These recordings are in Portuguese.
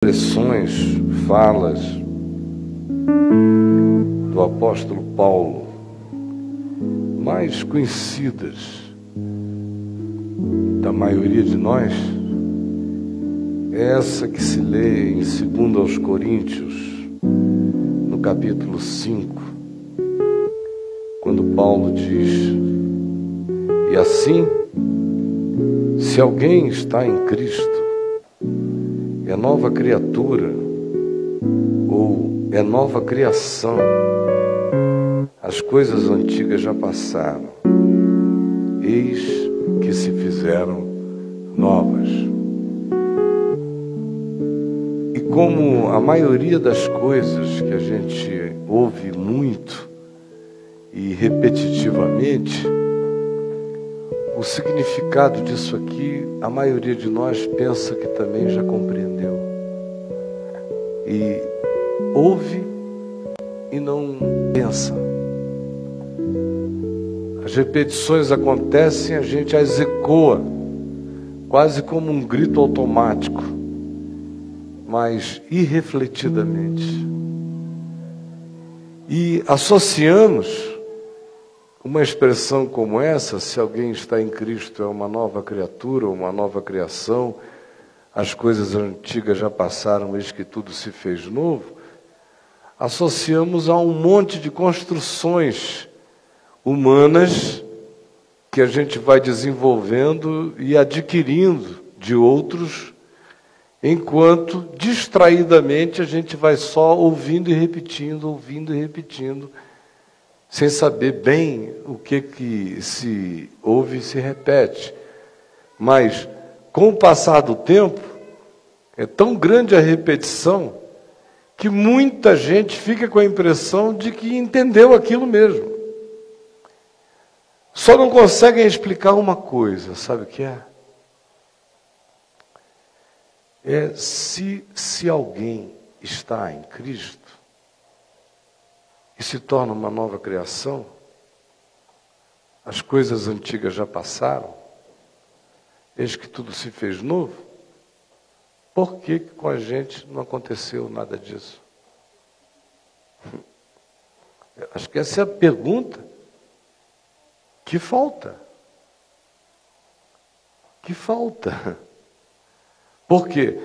Expressões, falas do apóstolo Paulo, mais conhecidas da maioria de nós, é essa que se lê em 2 aos Coríntios, no capítulo 5, quando Paulo diz: e assim, se alguém está em Cristo, é nova criatura, ou é nova criação. As coisas antigas já passaram, eis que se fizeram novas. E como a maioria das coisas que a gente ouve muito e repetitivamente, o significado disso aqui, a maioria de nós pensa que também já compreendeu. E ouve e não pensa. As repetições acontecem, a gente as ecoa, quase como um grito automático, mas irrefletidamente. E associamos uma expressão como essa: se alguém está em Cristo é uma nova criatura, uma nova criação, as coisas antigas já passaram, eis que tudo se fez novo, associamos a um monte de construções humanas que a gente vai desenvolvendo e adquirindo de outros, enquanto distraidamente a gente vai só ouvindo e repetindo, sem saber bem o que se ouve e se repete. Mas, com o passar do tempo, é tão grande a repetição que muita gente fica com a impressão de que entendeu aquilo mesmo. Só não conseguem explicar uma coisa, sabe o que é? É se alguém está em Cristo e se torna uma nova criação, as coisas antigas já passaram, eis que tudo se fez novo. Por que com a gente não aconteceu nada disso? Acho que essa é a pergunta que falta. Porque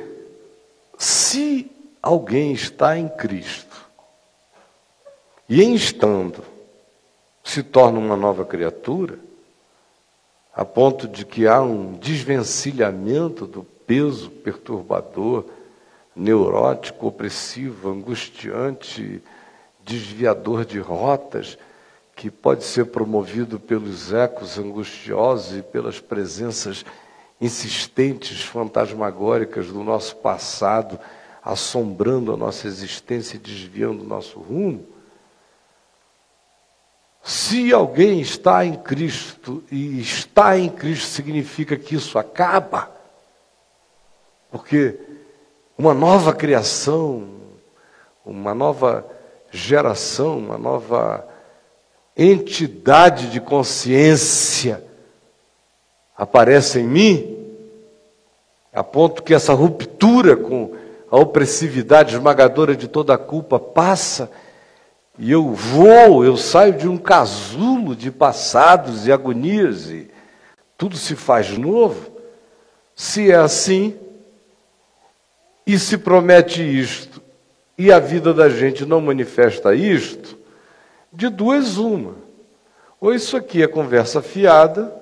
se alguém está em Cristo e, em estando, se torna uma nova criatura, a ponto de que há um desvencilhamento do peso perturbador, neurótico, opressivo, angustiante, desviador de rotas, que pode ser promovido pelos ecos angustiosos e pelas presenças insistentes, fantasmagóricas do nosso passado, assombrando a nossa existência e desviando o nosso rumo. Se alguém está em Cristo, e está em Cristo significa que isso acaba, porque uma nova criação, uma nova geração, uma nova entidade de consciência aparece em mim, a ponto que essa ruptura com a opressividade esmagadora de toda a culpa passa, e eu saio de um casulo de passados e agonias, e tudo se faz novo. Se é assim, e se promete isto, e a vida da gente não manifesta isto, de duas uma: ou isso aqui é conversa fiada,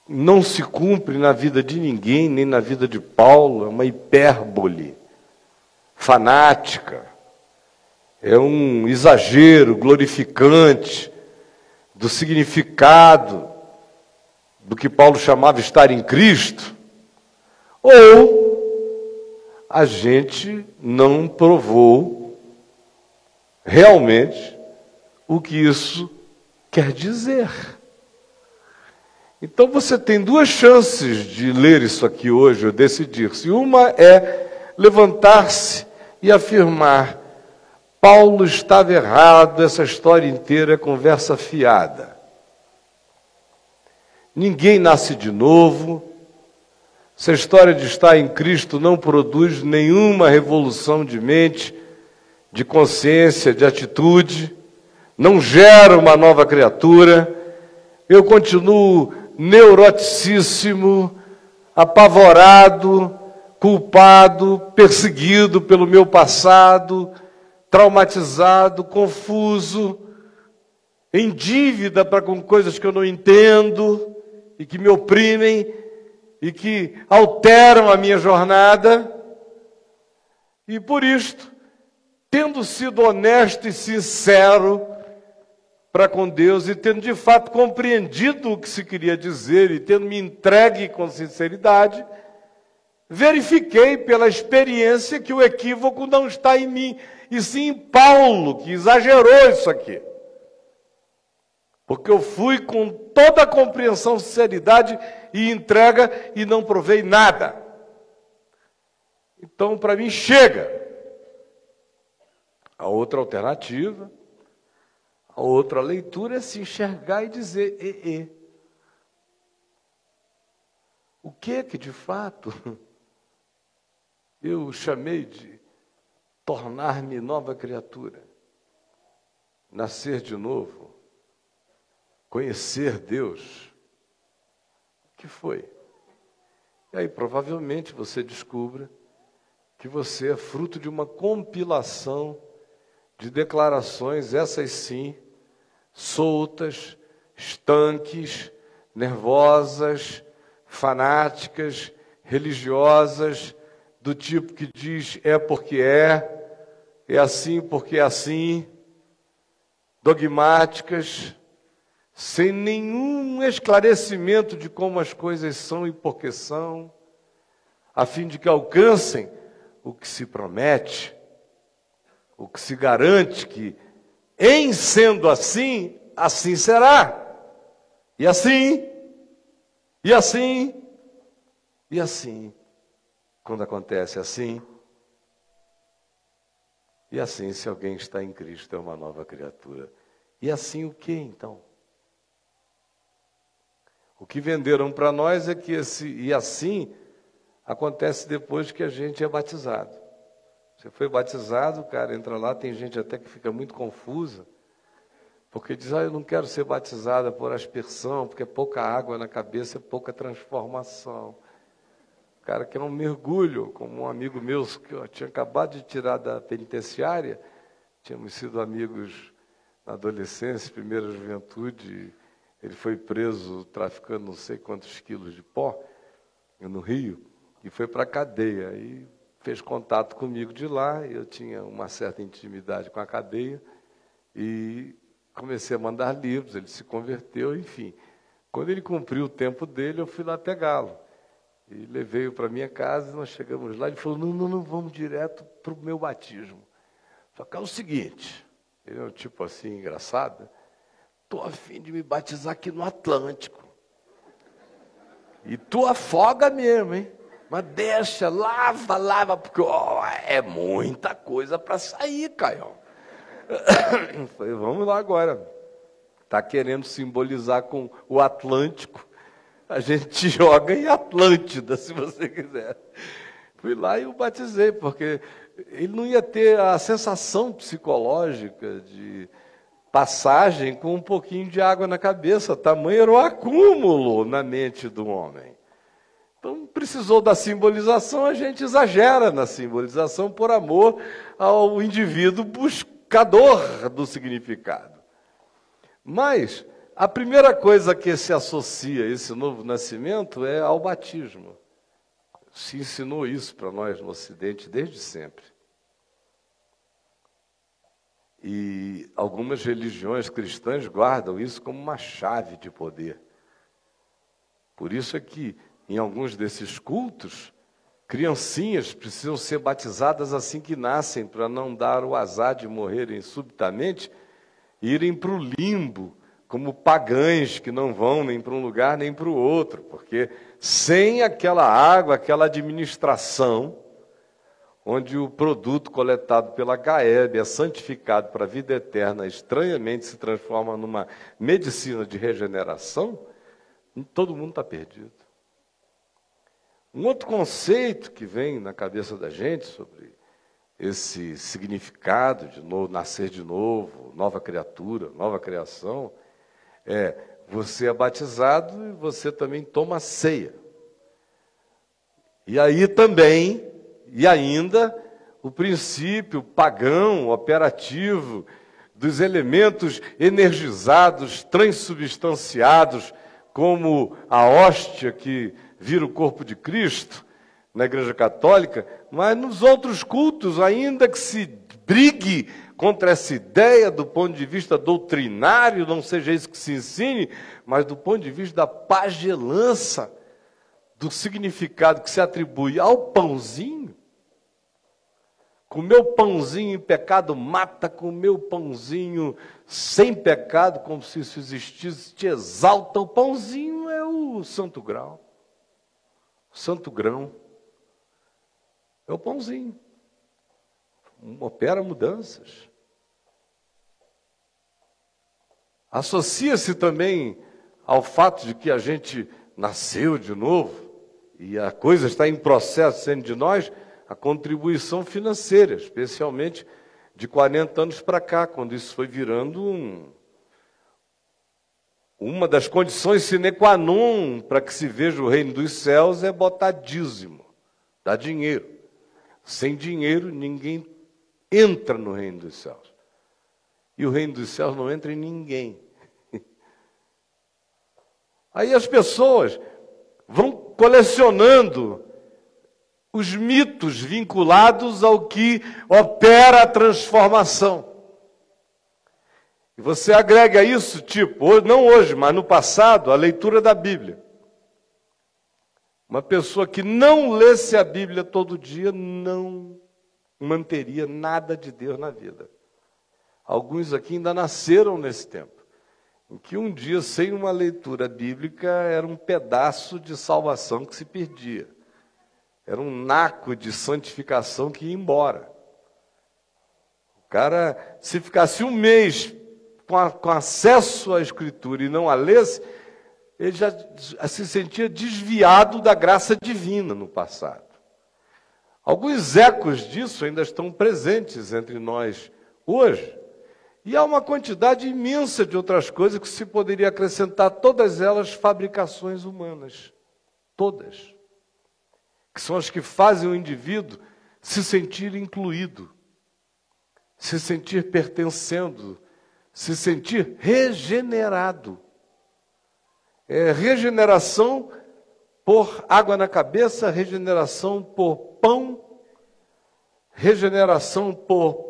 não se cumpre na vida de ninguém, nem na vida de Paulo, é uma hipérbole fanática, é um exagero glorificante do significado do que Paulo chamava estar em Cristo, ou a gente não provou realmente o que isso quer dizer. Então você tem duas chances de ler isso aqui hoje, ou decidir-se. Uma é levantar-se e afirmar: Paulo estava errado, essa história inteira é conversa fiada. Ninguém nasce de novo, Essa história de estar em Cristo não produz nenhuma revolução de mente, de consciência, de atitude, não gera uma nova criatura. Eu continuo neuroticíssimo, apavorado, culpado, perseguido pelo meu passado, traumatizado, confuso, em dívida para com coisas que eu não entendo e que me oprimem e que alteram a minha jornada. E por isto, tendo sido honesto e sincero para com Deus e tendo de fato compreendido o que se queria dizer e tendo me entregue com sinceridade, verifiquei pela experiência que o equívoco não está em mim, e sim em Paulo, que exagerou isso aqui. Porque eu fui com toda a compreensão, sinceridade e entrega e não provei nada. Então, para mim, chega. A outra alternativa, a outra leitura é se enxergar e dizer, o que de fato eu chamei de tornar-me nova criatura, nascer de novo, conhecer Deus? O que foi? E aí provavelmente você descubra que você é fruto de uma compilação de declarações, essas sim, soltas, estanques, nervosas, fanáticas, religiosas, do tipo que diz é porque é assim porque é assim, dogmáticas, sem nenhum esclarecimento de como as coisas são e por que são, a fim de que alcancem o que se promete, o que se garante que, em sendo assim, assim será. E assim, e assim, e assim. Quando acontece assim, e assim, se alguém está em Cristo, é uma nova criatura. E assim o que, então? O que venderam para nós é que e assim acontece depois que a gente é batizado. Você foi batizado, cara, entra lá, tem gente até que fica muito confusa, porque diz, eu não quero ser batizada por aspersão, porque é pouca água na cabeça, é pouca transformação. O cara quer um mergulho, como um amigo meu que eu tinha acabado de tirar da penitenciária, tínhamos sido amigos na adolescência, primeira juventude, ele foi preso traficando não sei quantos quilos de pó no Rio, e foi para a cadeia, e fez contato comigo de lá, eu tinha uma certa intimidade com a cadeia, e comecei a mandar livros, ele se converteu, enfim. Quando ele cumpriu o tempo dele, eu fui lá pegá-lo. E levei-o para minha casa, nós chegamos lá, ele falou, não, vamos direto para o meu batismo. Só que é o seguinte, ele é um tipo assim, engraçado, estou a fim de me batizar aqui no Atlântico. E tu afoga mesmo, hein? Mas deixa, lava, porque é muita coisa para sair, Caio. Eu falei, vamos lá agora. Está querendo simbolizar com o Atlântico. A gente te joga em Atlântida, se você quiser. Fui lá e o batizei, porque ele não ia ter a sensação psicológica de passagem com um pouquinho de água na cabeça. Tamanho era o acúmulo na mente do homem. Então, precisou da simbolização, a gente exagera na simbolização por amor ao indivíduo buscador do significado. Mas a primeira coisa que se associa a esse novo nascimento é ao batismo. Se ensinou isso para nós no Ocidente desde sempre. E algumas religiões cristãs guardam isso como uma chave de poder. Por isso é que, em alguns desses cultos, criancinhas precisam ser batizadas assim que nascem, para não dar o azar de morrerem subitamente e irem para o limbo, como pagães que não vão nem para um lugar nem para o outro, porque sem aquela água, aquela administração, onde o produto coletado pela Gaeb é santificado para a vida eterna, estranhamente se transforma numa medicina de regeneração, todo mundo está perdido. Um outro conceito que vem na cabeça da gente sobre esse significado de novo, nascer de novo, nova criatura, nova criação, você é batizado e você também toma ceia. E aí também, e ainda, o princípio pagão, operativo, dos elementos energizados, transubstanciados, como a hóstia que vira o corpo de Cristo, na Igreja Católica, mas nos outros cultos, ainda que se brigue contra essa ideia do ponto de vista doutrinário, não seja isso que se ensine, mas do ponto de vista da pagelança, do significado que se atribui ao pãozinho. Comer o pãozinho em pecado mata, comer o pãozinho sem pecado, como se isso existisse, te exalta. O pãozinho é o santo grau, o santo grão. É o pãozinho. Opera mudanças. Associa-se também ao fato de que a gente nasceu de novo e a coisa está em processo sendo de nós, a contribuição financeira, especialmente de 40 anos para cá, quando isso foi virando uma das condições sine qua non para que se veja o reino dos céus é botar dízimo, dar dinheiro. Sem dinheiro, ninguém entra no reino dos céus. E o reino dos céus não entra em ninguém. Aí as pessoas vão colecionando os mitos vinculados ao que opera a transformação. E você agrega isso, tipo, não hoje, mas no passado, a leitura da Bíblia. Uma pessoa que não lesse a Bíblia todo dia não manteria nada de Deus na vida. Alguns aqui ainda nasceram nesse tempo, em que um dia, sem uma leitura bíblica, era um pedaço de salvação que se perdia. Era um naco de santificação que ia embora. O cara, se ficasse um mês com acesso à Escritura e não a lesse, ele já se sentia desviado da graça divina no passado. Alguns ecos disso ainda estão presentes entre nós hoje. E há uma quantidade imensa de outras coisas que se poderia acrescentar, todas elas fabricações humanas. Todas. Que são as que fazem o indivíduo se sentir incluído, se sentir pertencendo, se sentir regenerado. Regeneração por água na cabeça, regeneração por pão, regeneração por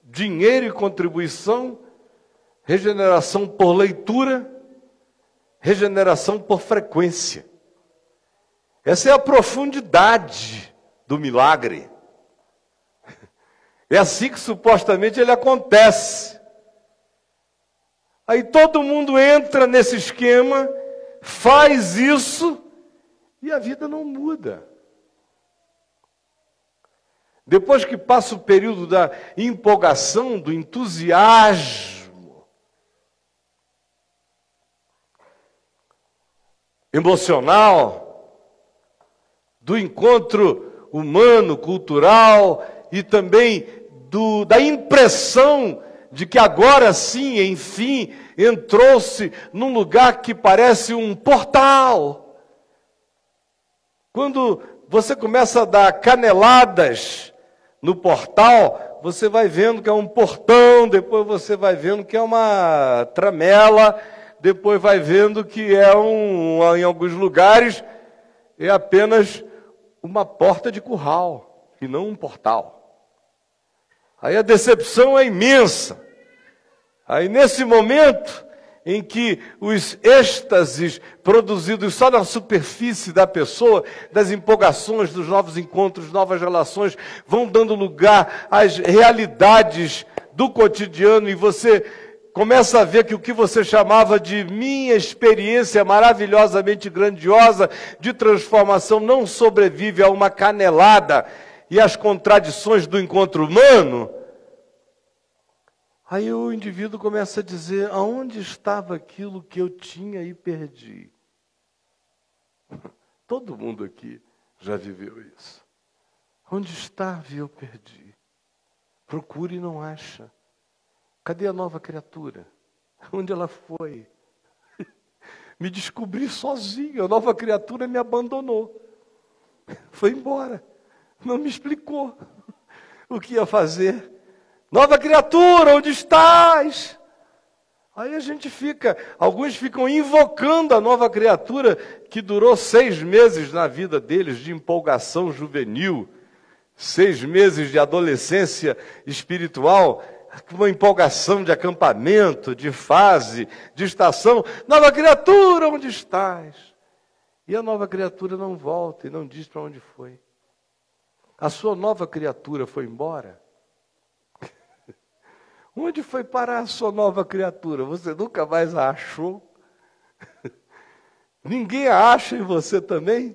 dinheiro e contribuição, regeneração por leitura, regeneração por frequência. Essa é a profundidade do milagre. É assim que supostamente ele acontece. Aí todo mundo entra nesse esquema, faz isso e a vida não muda. Depois que passa o período da empolgação, do entusiasmo emocional, do encontro humano, cultural e também da impressão de que agora sim, enfim, entrou-se num lugar que parece um portal. Quando você começa a dar caneladas no portal, você vai vendo que é um portão, depois você vai vendo que é uma tramela, depois vai vendo que em alguns lugares, é apenas uma porta de curral, e não um portal. Aí a decepção é imensa. Aí nesse momento em que os êxtases produzidos só na superfície da pessoa, das empolgações, dos novos encontros, novas relações, vão dando lugar às realidades do cotidiano e você começa a ver que o que você chamava de minha experiência maravilhosamente grandiosa de transformação não sobrevive a uma canelada e às contradições do encontro humano. Aí o indivíduo começa a dizer, aonde estava aquilo que eu tinha e perdi? Todo mundo aqui já viveu isso. Onde estava e eu perdi? Procure e não acha. Cadê a nova criatura? Onde ela foi? Me descobri sozinho, a nova criatura me abandonou. Foi embora. Não me explicou o que ia fazer. Nova criatura, onde estás? Aí a gente alguns ficam invocando a nova criatura que durou 6 meses na vida deles de empolgação juvenil, 6 meses de adolescência espiritual, uma empolgação de acampamento, de fase, de estação. Nova criatura, onde estás? E a nova criatura não volta e não diz para onde foi. A sua nova criatura foi embora? Onde foi parar a sua nova criatura? Você nunca mais a achou? Ninguém a acha em você também?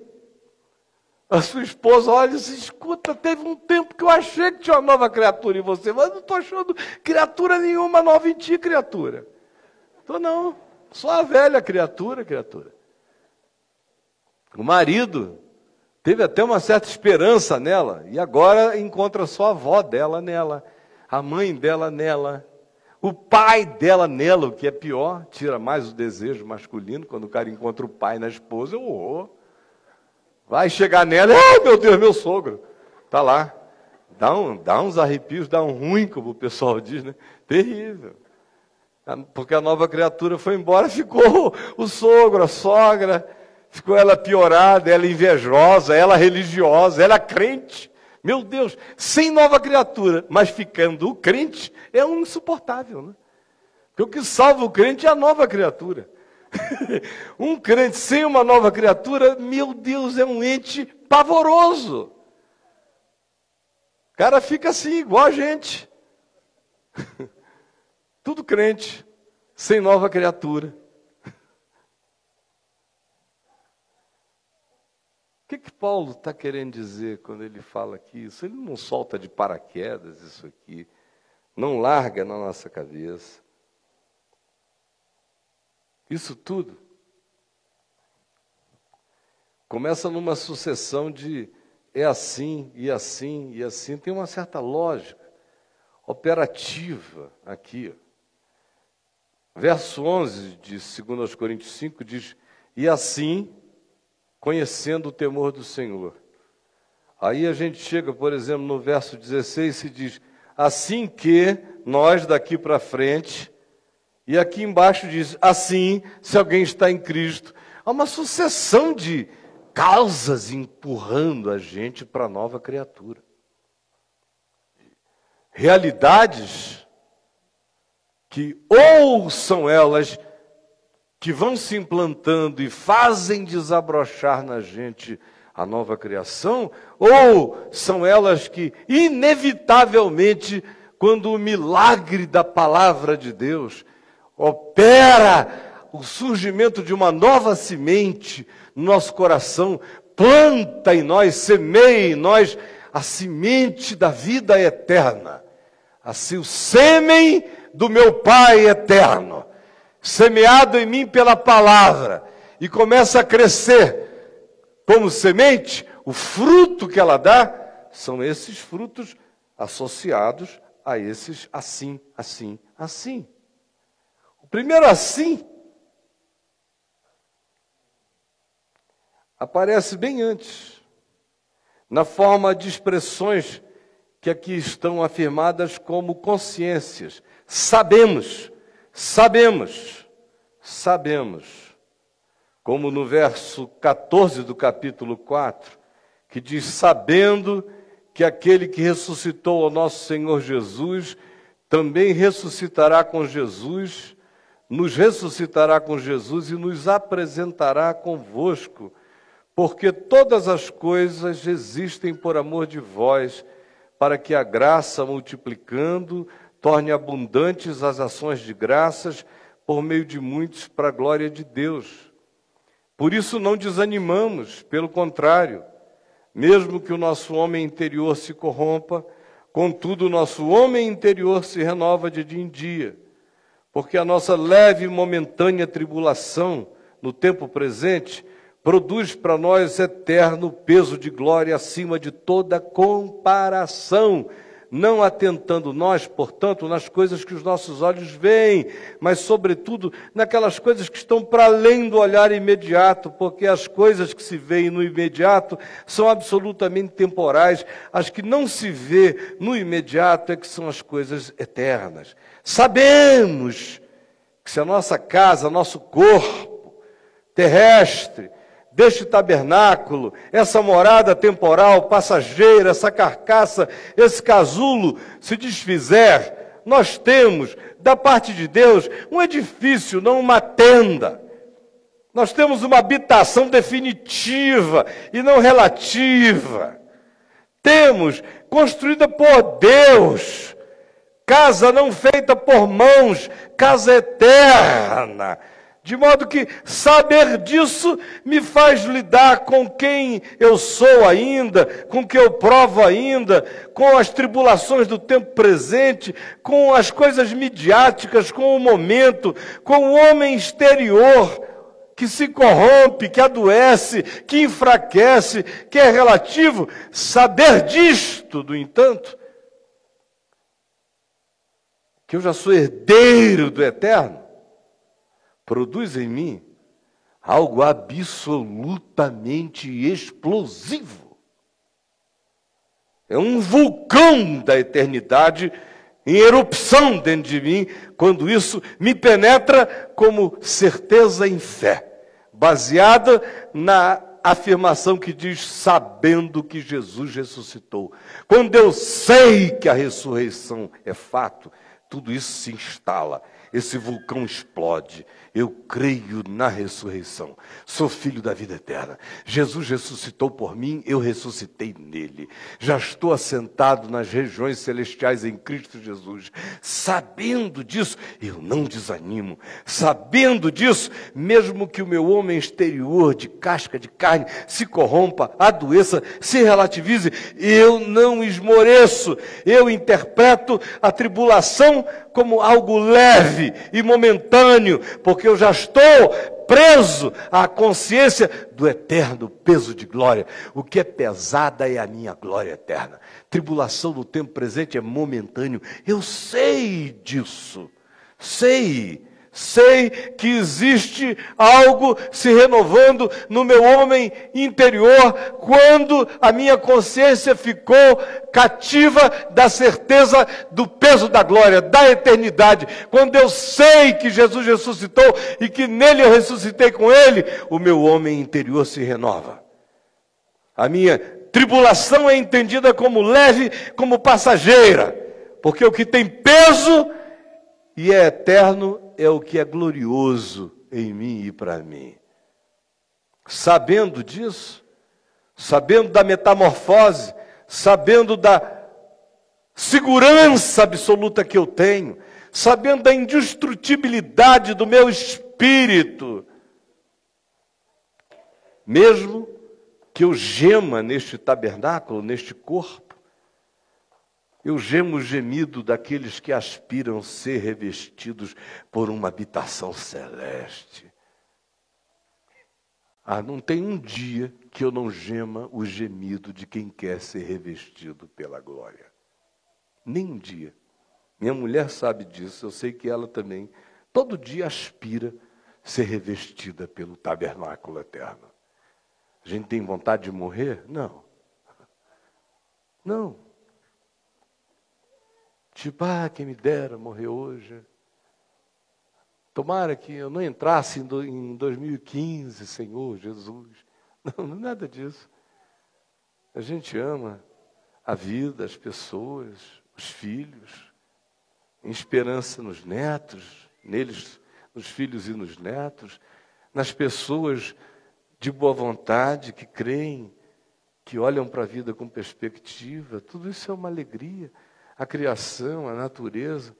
A sua esposa olha e diz, escuta, teve um tempo que eu achei que tinha uma nova criatura em você, mas não estou achando criatura nenhuma nova em ti, criatura. Estou não, só a velha criatura. O marido teve até uma certa esperança nela, e agora encontra só a avó dela nela, a mãe dela nela, o pai dela nela, o que é pior, tira mais o desejo masculino, quando o cara encontra o pai na esposa, é um horror. Vai chegar nela, ai meu Deus, meu sogro, está lá, dá uns arrepios, dá um ruim, como o pessoal diz, né? Terrível. Porque a nova criatura foi embora, ficou o sogro, a sogra, ficou ela piorada, ela invejosa, ela religiosa, ela crente. Meu Deus, sem nova criatura, mas ficando o crente, é um insuportável, né? Porque o que salva o crente é a nova criatura. Um crente sem uma nova criatura, meu Deus, é um ente pavoroso. O cara fica assim, igual a gente. Tudo crente, sem nova criatura. O que Paulo está querendo dizer quando ele fala aqui isso? Ele não solta de paraquedas isso aqui, não larga na nossa cabeça. Isso tudo começa numa sucessão de é assim, e assim, e assim. Tem uma certa lógica operativa aqui. Verso 11 de 2 Coríntios 5 diz, e assim, conhecendo o temor do Senhor. Aí a gente chega, por exemplo, no verso 16 e diz, assim que nós daqui para frente, e aqui embaixo diz, assim, se alguém está em Cristo. Há uma sucessão de causas empurrando a gente para a nova criatura. Realidades que ou são elas que vão se implantando e fazem desabrochar na gente a nova criação, ou são elas que, inevitavelmente, quando o milagre da palavra de Deus opera o surgimento de uma nova semente no nosso coração, planta em nós, semeia em nós a semente da vida eterna. Assim, o sêmen do meu Pai eterno, semeado em mim pela palavra, e começa a crescer como semente, o fruto que ela dá, são esses frutos associados a esses assim, assim, assim. O primeiro assim aparece bem antes, na forma de expressões que aqui estão afirmadas como consciências. Sabemos. Como no verso 14 do capítulo 4, que diz, sabendo que aquele que ressuscitou ao nosso Senhor Jesus, também ressuscitará com Jesus, nos ressuscitará com Jesus e nos apresentará convosco, porque todas as coisas existem por amor de vós, para que a graça, multiplicando, torne abundantes as ações de graças por meio de muitos para a glória de Deus. Por isso não desanimamos, pelo contrário, mesmo que o nosso homem interior se corrompa, contudo o nosso homem interior se renova de dia em dia, porque a nossa leve e momentânea tribulação no tempo presente produz para nós eterno peso de glória acima de toda comparação, não atentando nós, portanto, nas coisas que os nossos olhos veem, mas, sobretudo, naquelas coisas que estão para além do olhar imediato, porque as coisas que se veem no imediato são absolutamente temporais, as que não se vê no imediato é que são as coisas eternas. Sabemos que se a nossa casa, nosso corpo terrestre, deste tabernáculo, essa morada temporal, passageira, essa carcaça, esse casulo se desfizer, nós temos, da parte de Deus, um edifício, não uma tenda. Nós temos uma habitação definitiva e não relativa. Temos, construída por Deus, casa não feita por mãos, casa eterna. De modo que saber disso me faz lidar com quem eu sou ainda, com o que eu provo ainda, com as tribulações do tempo presente, com as coisas midiáticas, com o momento, com o homem exterior que se corrompe, que adoece, que enfraquece, que é relativo. Saber disto, no entanto, que eu já sou herdeiro do eterno, produz em mim algo absolutamente explosivo. É um vulcão da eternidade em erupção dentro de mim, quando isso me penetra como certeza em fé, baseada na afirmação que diz, sabendo que Jesus ressuscitou. Quando eu sei que a ressurreição é fato, tudo isso se instala, esse vulcão explode. Eu creio na ressurreição. Sou filho da vida eterna. Jesus ressuscitou por mim, eu ressuscitei nele. Já estou assentado nas regiões celestiais em Cristo Jesus. Sabendo disso, eu não desanimo. Sabendo disso, mesmo que o meu homem exterior de casca de carne se corrompa, adoeça, se relativize, eu não esmoreço. Eu interpreto a tribulação como algo leve e momentâneo, porque eu já estou preso à consciência do eterno peso de glória. O que é pesada é a minha glória eterna. Tribulação do tempo presente é momentâneo. Eu sei disso. Sei que existe algo se renovando no meu homem interior quando a minha consciência ficou cativa da certeza do peso da glória, da eternidade. Quando eu sei que Jesus ressuscitou e que nele eu ressuscitei com ele, o meu homem interior se renova. A minha tribulação é entendida como leve, como passageira, porque o que tem peso e é eterno é o que é glorioso em mim e para mim. Sabendo disso, sabendo da metamorfose, sabendo da segurança absoluta que eu tenho, sabendo da indestrutibilidade do meu espírito, mesmo que eu gema neste tabernáculo, neste corpo, eu gemo o gemido daqueles que aspiram ser revestidos por uma habitação celeste. Não tem um dia que eu não gema o gemido de quem quer ser revestido pela glória. Nem um dia. Minha mulher sabe disso, eu sei que ela também, todo dia aspira ser revestida pelo tabernáculo eterno. A gente tem vontade de morrer? Não. Não. Tipo, quem me dera morrer hoje. Tomara que eu não entrasse em 2015, Senhor Jesus. Não, nada disso. A gente ama a vida, as pessoas, os filhos, em esperança nos netos, neles, nos filhos e nos netos, nas pessoas de boa vontade, que creem, que olham para a vida com perspectiva. Tudo isso é uma alegria. A criação, a natureza.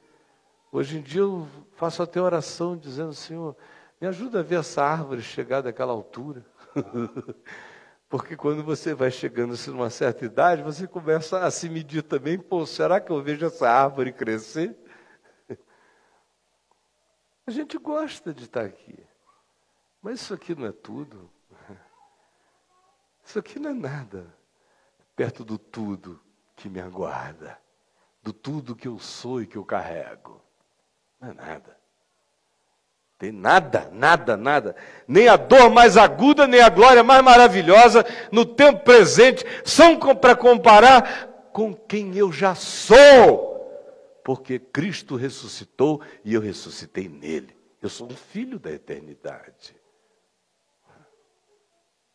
Hoje em dia eu faço até oração dizendo, Senhor, me ajuda a ver essa árvore chegar daquela altura. Porque quando você vai chegando assim, numa certa idade, você começa a se medir também, será que eu vejo essa árvore crescer? A gente gosta de estar aqui. Mas isso aqui não é tudo. Isso aqui não é nada perto do tudo que me aguarda, do tudo que eu sou e que eu carrego. Não é nada. Tem nada, nada, nada. Nem a dor mais aguda, nem a glória mais maravilhosa no tempo presente são para comparar com quem eu já sou. Porque Cristo ressuscitou e eu ressuscitei nele. Eu sou um filho da eternidade.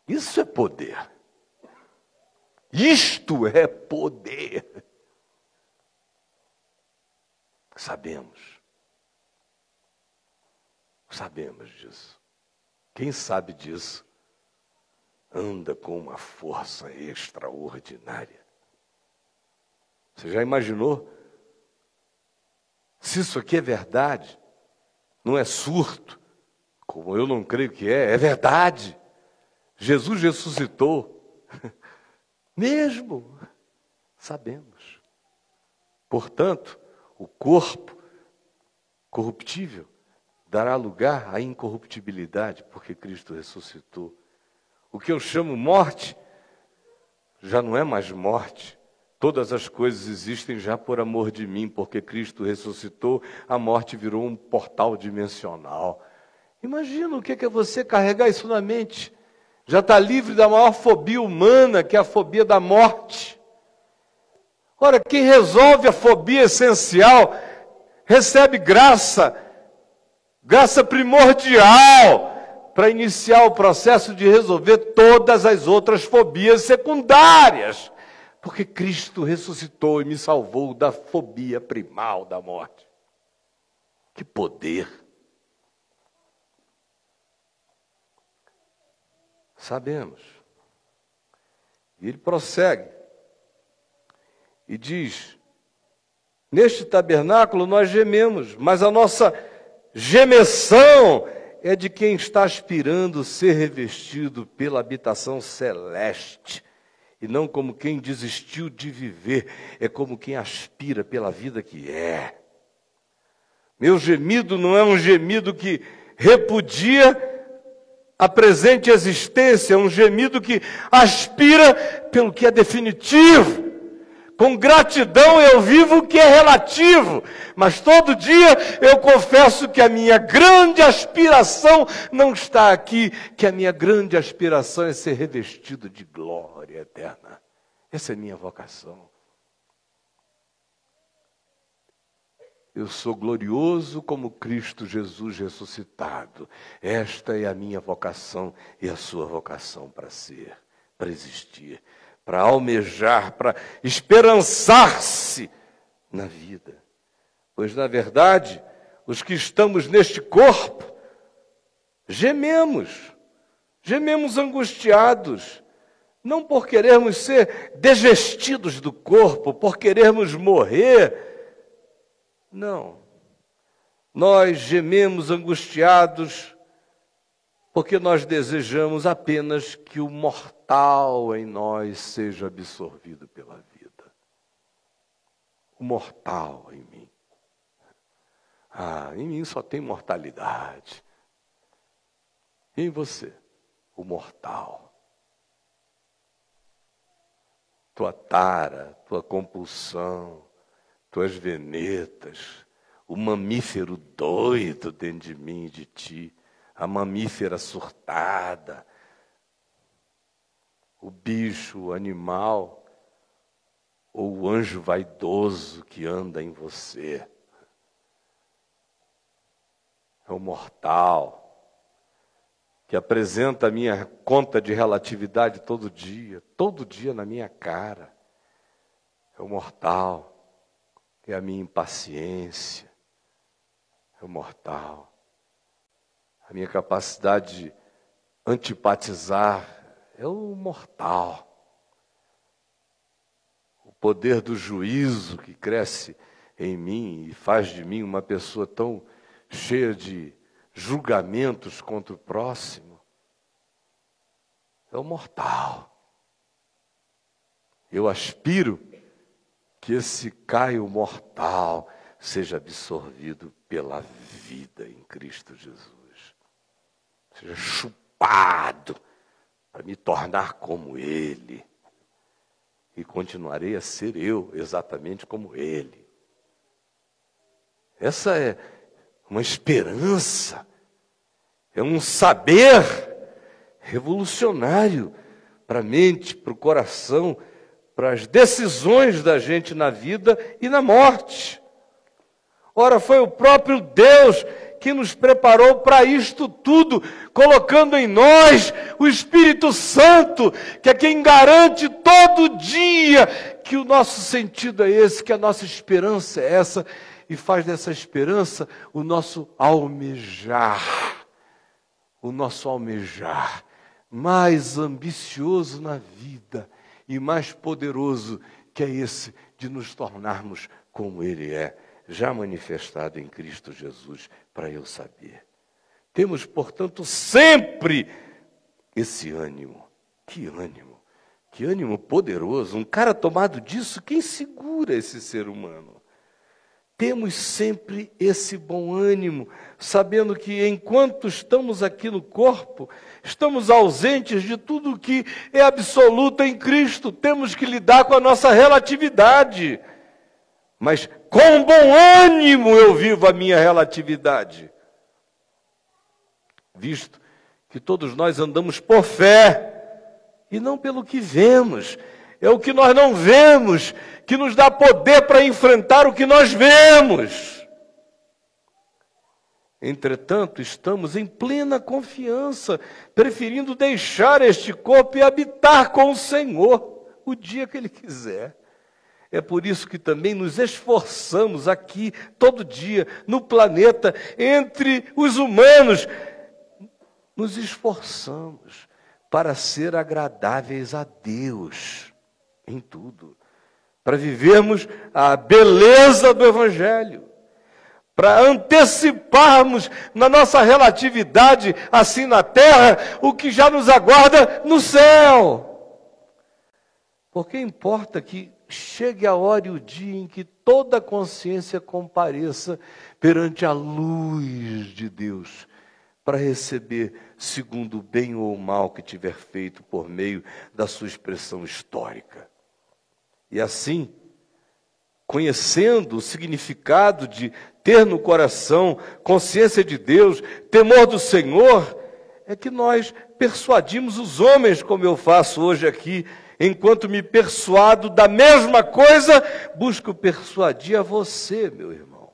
Isso é poder. Isto é poder. Sabemos disso. Quem sabe disso anda com uma força extraordinária. Você já imaginou? Se isso aqui é verdade, não é surto, como eu não creio que é verdade. Jesus ressuscitou. Mesmo, sabemos. Portanto, o corpo corruptível dará lugar à incorruptibilidade, porque Cristo ressuscitou. O que eu chamo morte, já não é mais morte. Todas as coisas existem já por amor de mim, porque Cristo ressuscitou, a morte virou um portal dimensional. Imagina o que é você carregar isso na mente. Já está livre da maior fobia humana, que é a fobia da morte. Ora, quem resolve a fobia essencial, recebe graça primordial, para iniciar o processo de resolver todas as outras fobias secundárias. Porque Cristo ressuscitou e me salvou da fobia primal da morte. Que poder! Sabemos. E ele prossegue e diz: neste tabernáculo nós gememos, mas a nossa gemessão é de quem está aspirando ser revestido pela habitação celeste. E não como quem desistiu de viver, é como quem aspira pela vida que é. Meu gemido não é um gemido que repudia a presente existência, é um gemido que aspira pelo que é definitivo. Com gratidão eu vivo o que é relativo, mas todo dia eu confesso que a minha grande aspiração não está aqui, que a minha grande aspiração é ser revestido de glória eterna. Essa é a minha vocação. Eu sou glorioso como Cristo Jesus ressuscitado. Esta é a minha vocação e a sua vocação para ser, para existir, para almejar, para esperançar-se na vida. Pois, na verdade, os que estamos neste corpo, gememos angustiados, não por querermos ser desvestidos do corpo, por querermos morrer. Não. Nós gememos angustiados porque nós desejamos apenas que o mortal em nós seja absorvido pela vida. O mortal em mim. Em mim só tem mortalidade. E em você? O mortal. Tua tara, tua compulsão, tuas venetas, o mamífero doido dentro de mim e de ti, a mamífera surtada, o bicho, o animal, ou o anjo vaidoso que anda em você. É o mortal, que apresenta a minha conta de relatividade todo dia na minha cara. É o mortal. É a minha impaciência, é o mortal. A minha capacidade de antipatizar é o mortal. O poder do juízo que cresce em mim e faz de mim uma pessoa tão cheia de julgamentos contra o próximo é o mortal. Eu aspiro que esse caio mortal seja absorvido pela vida em Cristo Jesus. Seja chupado para me tornar como Ele. E continuarei a ser eu, exatamente como Ele. Essa é uma esperança, é um saber revolucionário para a mente, para o coração, para as decisões da gente na vida e na morte. Ora, foi o próprio Deus que nos preparou para isto tudo, colocando em nós o Espírito Santo, que é quem garante todo dia que o nosso sentido é esse, que a nossa esperança é essa, e faz dessa esperança o nosso almejar, mais ambicioso na vida e mais poderoso, que é esse de nos tornarmos como Ele é, já manifestado em Cristo Jesus, para eu saber. Temos, portanto, sempre esse ânimo. Que ânimo poderoso. Um cara tomado disso, quem segura esse ser humano? Temos sempre esse bom ânimo, sabendo que enquanto estamos aqui no corpo, estamos ausentes de tudo que é absoluto em Cristo. Temos que lidar com a nossa relatividade. Mas com bom ânimo eu vivo a minha relatividade. Visto que todos nós andamos por fé e não pelo que vemos. É o que nós não vemos que nos dá poder para enfrentar o que nós vemos. Entretanto, estamos em plena confiança, preferindo deixar este corpo e habitar com o Senhor o dia que Ele quiser. É por isso que também nos esforçamos aqui, todo dia, no planeta, entre os humanos. Nos esforçamos para ser agradáveis a Deus em tudo. Para vivermos a beleza do Evangelho. Para anteciparmos na nossa relatividade, assim na terra, o que já nos aguarda no céu. Porque importa que chegue a hora e o dia em que toda a consciência compareça perante a luz de Deus, para receber segundo o bem ou o mal que tiver feito por meio da sua expressão histórica. E assim, conhecendo o significado de ter no coração consciência de Deus, temor do Senhor, é que nós persuadimos os homens, como eu faço hoje aqui. Enquanto me persuado da mesma coisa, busco persuadir a você, meu irmão,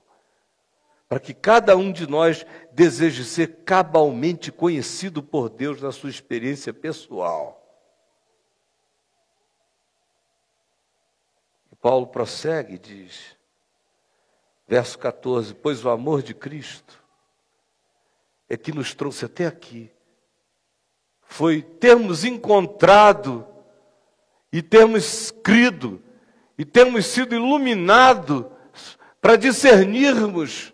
para que cada um de nós deseje ser cabalmente conhecido por Deus na sua experiência pessoal. E Paulo prossegue e diz, verso 14, pois o amor de Cristo é que nos trouxe até aqui, foi termos encontrado e termos crido, e termos sido iluminados para discernirmos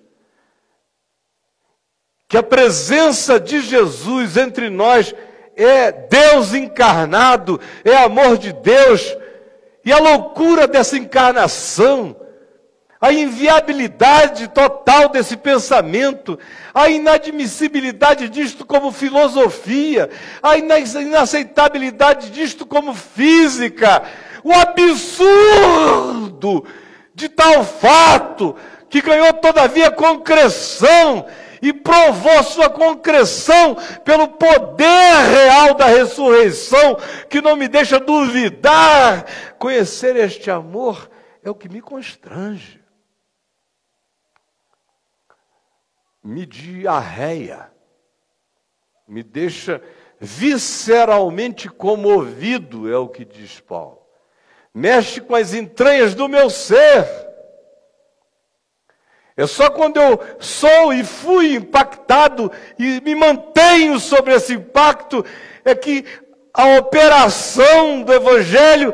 que a presença de Jesus entre nós é Deus encarnado, é amor de Deus, e a loucura dessa encarnação, a inviabilidade total desse pensamento, a inadmissibilidade disto como filosofia, a inaceitabilidade disto como física, o absurdo de tal fato que ganhou todavia concreção e provou sua concreção pelo poder real da ressurreição, que não me deixa duvidar. Conhecer este amor é o que me constrange. Me diarreia, me deixa visceralmente comovido, é o que diz Paulo. Mexe com as entranhas do meu ser. É só quando eu sou e fui impactado e me mantenho sobre esse impacto, é que a operação do Evangelho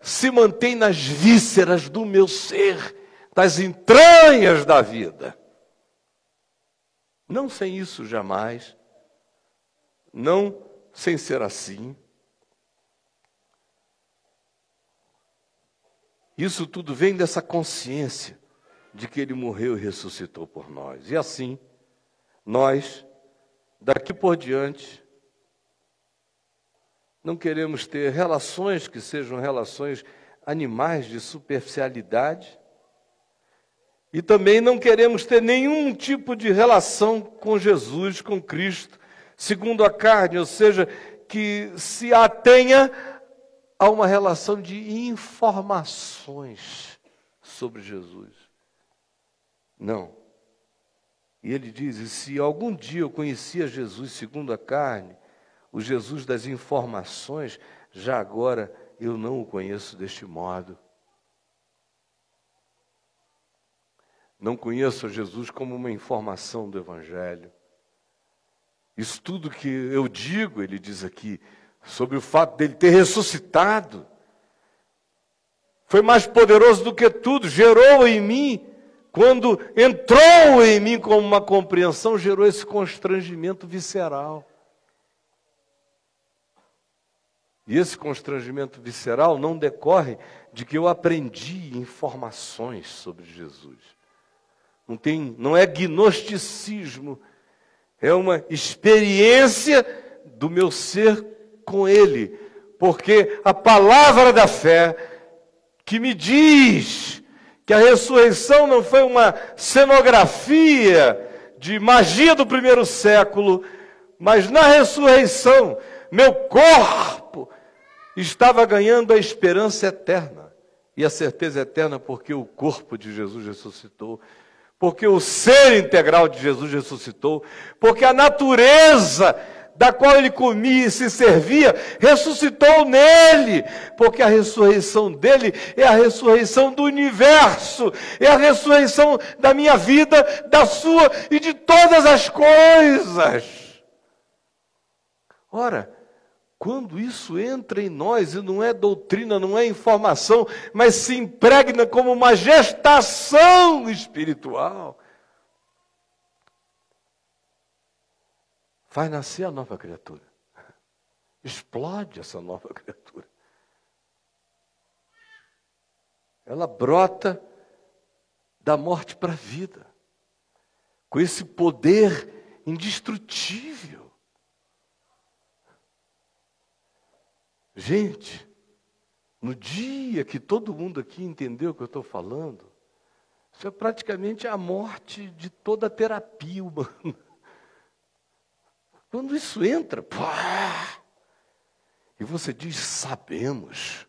se mantém nas vísceras do meu ser, das entranhas da vida. Não sem isso jamais, não sem ser assim. Isso tudo vem dessa consciência de que Ele morreu e ressuscitou por nós. E assim, nós, daqui por diante, não queremos ter relações que sejam relações animais de superficialidade, e também não queremos ter nenhum tipo de relação com Jesus, com Cristo, segundo a carne, ou seja, que se atenha a uma relação de informações sobre Jesus. Não. E ele diz, e se algum dia eu conhecia Jesus segundo a carne, o Jesus das informações, já agora eu não o conheço deste modo. Não conheço Jesus como uma informação do Evangelho. Isso tudo que eu digo, ele diz aqui, sobre o fato dele ter ressuscitado, foi mais poderoso do que tudo, gerou em mim, quando entrou em mim como uma compreensão, gerou esse constrangimento visceral. E esse constrangimento visceral não decorre de que eu aprendi informações sobre Jesus. Não é gnosticismo, é uma experiência do meu ser com Ele. Porque a palavra da fé que me diz que a ressurreição não foi uma cenografia de magia do primeiro século, mas na ressurreição, meu corpo estava ganhando a esperança eterna e a certeza eterna, porque o corpo de Jesus ressuscitou, porque o ser integral de Jesus ressuscitou, porque a natureza da qual ele comia e se servia ressuscitou nele, porque a ressurreição dele é a ressurreição do universo, é a ressurreição da minha vida, da sua e de todas as coisas. Ora, quando isso entra em nós, e não é doutrina, não é informação, mas se impregna como uma gestação espiritual, vai nascer a nova criatura. Explode essa nova criatura. Ela brota da morte para a vida, com esse poder indestrutível. Gente, no dia que todo mundo aqui entendeu o que eu estou falando, isso é praticamente a morte de toda a terapia humana. Quando isso entra, pá, e você diz, sabemos,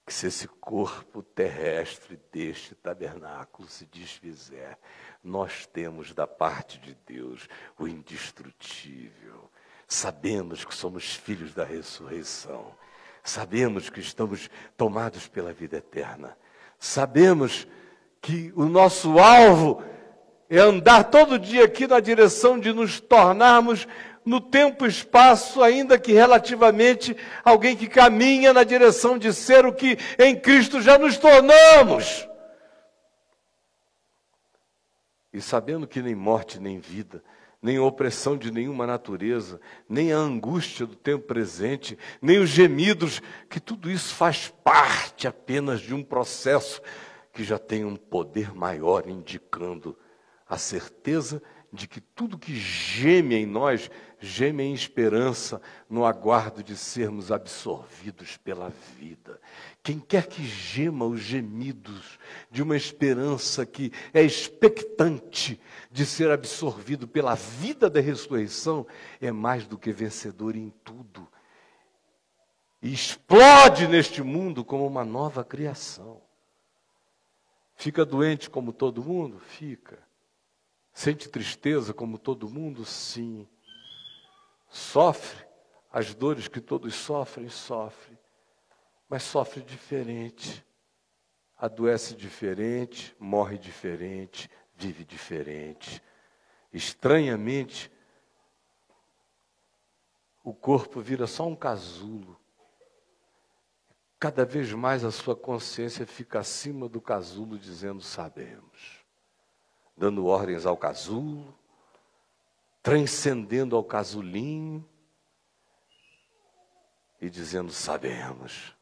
que se esse corpo terrestre deste tabernáculo se desfizer, nós temos da parte de Deus o indestrutível. Sabemos que somos filhos da ressurreição. Sabemos que estamos tomados pela vida eterna. Sabemos que o nosso alvo é andar todo dia aqui na direção de nos tornarmos no tempo e espaço, ainda que relativamente, alguém que caminha na direção de ser o que em Cristo já nos tornamos. E sabendo que nem morte, nem vida, nem opressão de nenhuma natureza, nem a angústia do tempo presente, nem os gemidos, que tudo isso faz parte apenas de um processo que já tem um poder maior, indicando a certeza de que tudo que geme em nós, geme em esperança, no aguardo de sermos absorvidos pela vida. Quem quer que gema os gemidos de uma esperança que é expectante de ser absorvido pela vida da ressurreição, é mais do que vencedor em tudo. E explode neste mundo como uma nova criação. Fica doente como todo mundo? Fica. Sente tristeza como todo mundo? Sim. Sofre as dores que todos sofrem? Sofre. Mas sofre diferente. Adoece diferente, morre diferente, vive diferente. Estranhamente, o corpo vira só um casulo. Cada vez mais a sua consciência fica acima do casulo, dizendo, sabemos. Dando ordens ao casulo, transcendendo ao casulinho e dizendo, sabemos.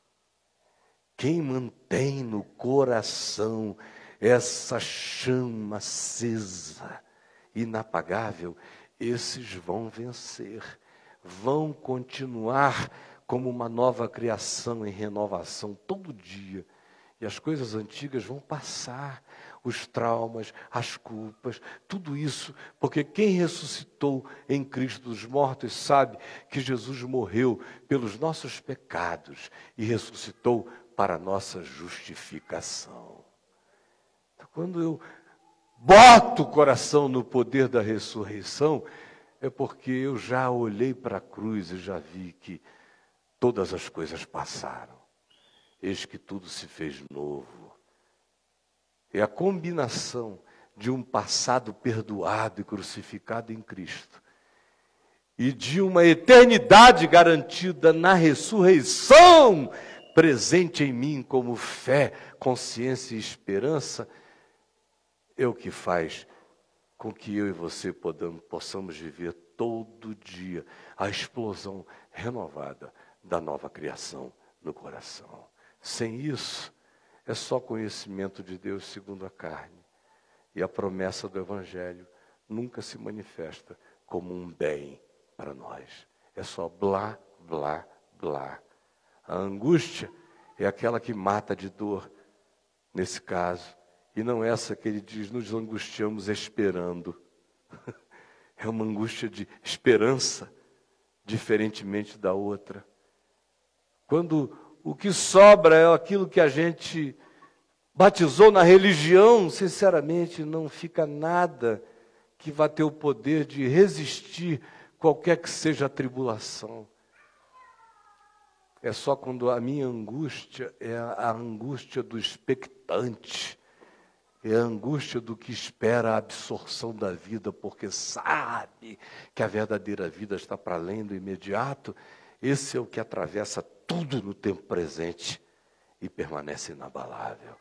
Quem mantém no coração essa chama acesa inapagável, esses vão vencer, vão continuar como uma nova criação em renovação todo dia. E as coisas antigas vão passar, os traumas, as culpas, tudo isso, porque quem ressuscitou em Cristo dos mortos sabe que Jesus morreu pelos nossos pecados e ressuscitou para a nossa justificação. Então, quando eu boto o coração no poder da ressurreição, é porque eu já olhei para a cruz e já vi que todas as coisas passaram. Eis que tudo se fez novo. É a combinação de um passado perdoado e crucificado em Cristo e de uma eternidade garantida na ressurreição, presente em mim como fé, consciência e esperança, é o que faz com que eu e você possamos viver todo dia a explosão renovada da nova criação no coração. Sem isso, é só conhecimento de Deus segundo a carne. E a promessa do Evangelho nunca se manifesta como um bem para nós. É só blá, blá, blá. A angústia é aquela que mata de dor, nesse caso. E não essa que ele diz, nos angustiamos esperando. É uma angústia de esperança, diferentemente da outra. Quando o que sobra é aquilo que a gente batizou na religião, sinceramente, não fica nada que vá ter o poder de resistir qualquer que seja a tribulação. É só quando a minha angústia é a angústia do expectante, é a angústia do que espera a absorção da vida, porque sabe que a verdadeira vida está para além do imediato. Esse é o que atravessa tudo no tempo presente e permanece inabalável.